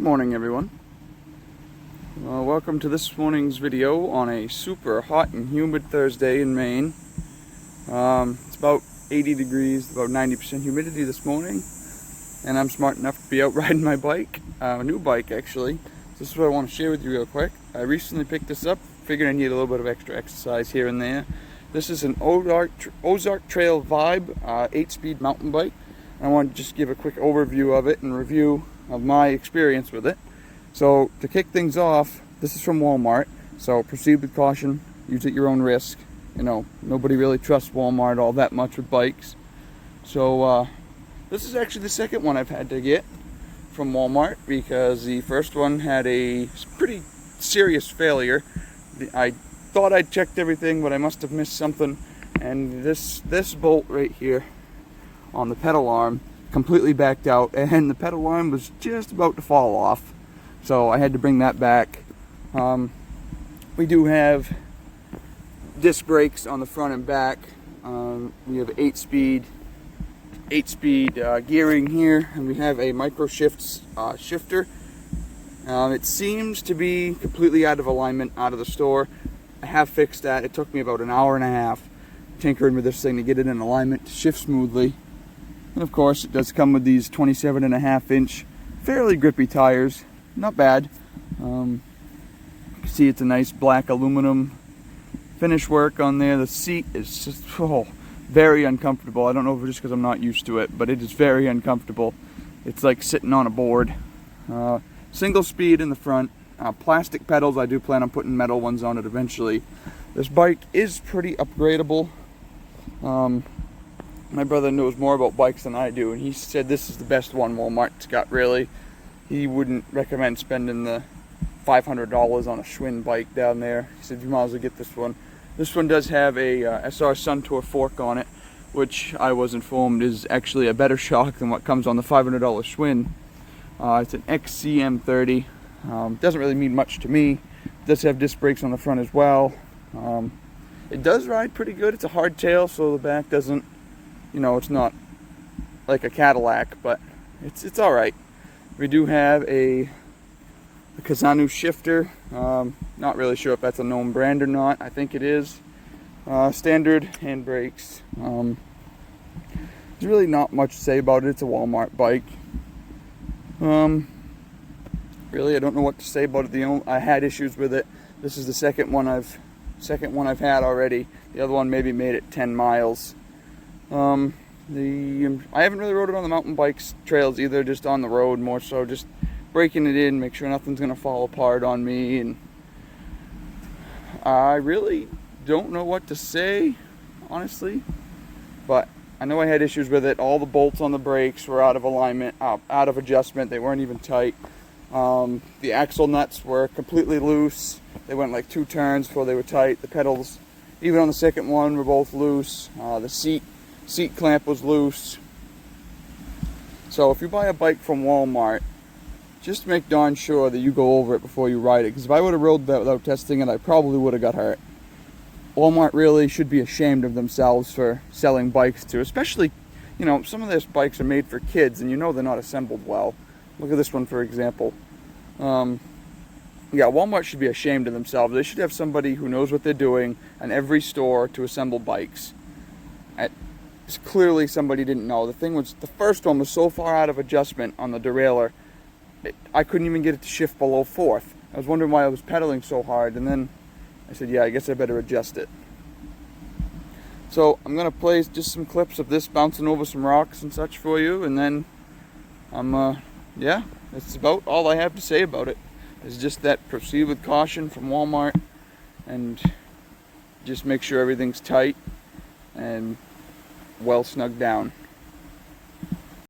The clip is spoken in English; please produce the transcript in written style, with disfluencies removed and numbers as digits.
Morning everyone. Welcome to this morning's video on a super hot and humid Thursday in Maine. It's about 80 degrees, about 90% humidity this morning, and I'm smart enough to be out riding my bike, a new bike actually. This is what I want to share with you real quick. I recently picked this up, figured I need a little bit of extra exercise here and there. This is an Ozark Trail Vibe 8-speed mountain bike. I want to just give a quick overview of it and review of my experience with it. So to kick things off, this is from Walmart, so proceed with caution, use at your own risk. You know, nobody really trusts Walmart all that much with bikes. So this is actually the second one I've had to get from Walmart, because the first one had a pretty serious failure. I thought I'd checked everything, but I must have missed something, and this bolt right here on the pedal arm completely backed out, and the pedal arm was just about to fall off, so I had to bring that back. We do have disc brakes on the front and back. We have 8-speed gearing here, and we have a micro shifter. It seems to be completely out of alignment out of the store. I have fixed that. It took me about an hour and a half tinkering with this thing to get it in alignment to shift smoothly. And of course, it does come with these 27.5-inch, fairly grippy tires. Not bad. You can see it's a nice black aluminum finish work on there. The seat is just very uncomfortable. I don't know if it's just because I'm not used to it, but it is very uncomfortable. It's like sitting on a board. Single speed in the front. Plastic pedals. I do plan on putting metal ones on it eventually. This bike is pretty upgradable. My brother knows more about bikes than I do, and he said this is the best one Walmart's got, really. He wouldn't recommend spending the $500 on a Schwinn bike down there. He said you might as well get this one. This one does have a SR Suntour fork on it, which I was informed is actually a better shock than what comes on the $500 Schwinn. It's an XCM30. Doesn't really mean much to me. It does have disc brakes on the front as well. It does ride pretty good. It's a hardtail, so the back doesn't, you know, it's not like a Cadillac, but it's all right. We do have a Kazanu shifter. Not really sure if that's a known brand or not. I think it is. Standard hand brakes. There's really not much to say about it. It's a Walmart bike. Really, I don't know what to say about it. I had issues with it. This is the second one I've had already. The other one maybe made it 10 miles. I haven't really rode it on the mountain bikes trails either, just on the road more so, just breaking it in, make sure nothing's gonna fall apart on me. And I really don't know what to say, honestly, but I know I had issues with it. All the bolts on the brakes were out of alignment, out of adjustment. They weren't even tight. The axle nuts were completely loose. They went like 2 turns before they were tight. The pedals, even on the second one, were both loose. The seat clamp was loose. So if you buy a bike from Walmart, just make darn sure that you go over it before you ride it, because if I would have rode that without testing it, I probably would have got hurt. Walmart really should be ashamed of themselves for selling bikes to, especially, you know, some of those bikes are made for kids, and you know they're not assembled well. Look at this one, for example. Yeah, Walmart should be ashamed of themselves. They should have somebody who knows what they're doing in every store to assemble bikes. Clearly somebody didn't know. The thing was, the first one was so far out of adjustment on the derailleur, I couldn't even get it to shift below 4th. I was wondering why I was pedaling so hard, and then I said, yeah, I guess I better adjust it. So I'm going to play just some clips of this bouncing over some rocks and such for you, and then yeah, that's about all I have to say about it. It's just that proceed with caution from Walmart, and just make sure everything's tight and well snugged down.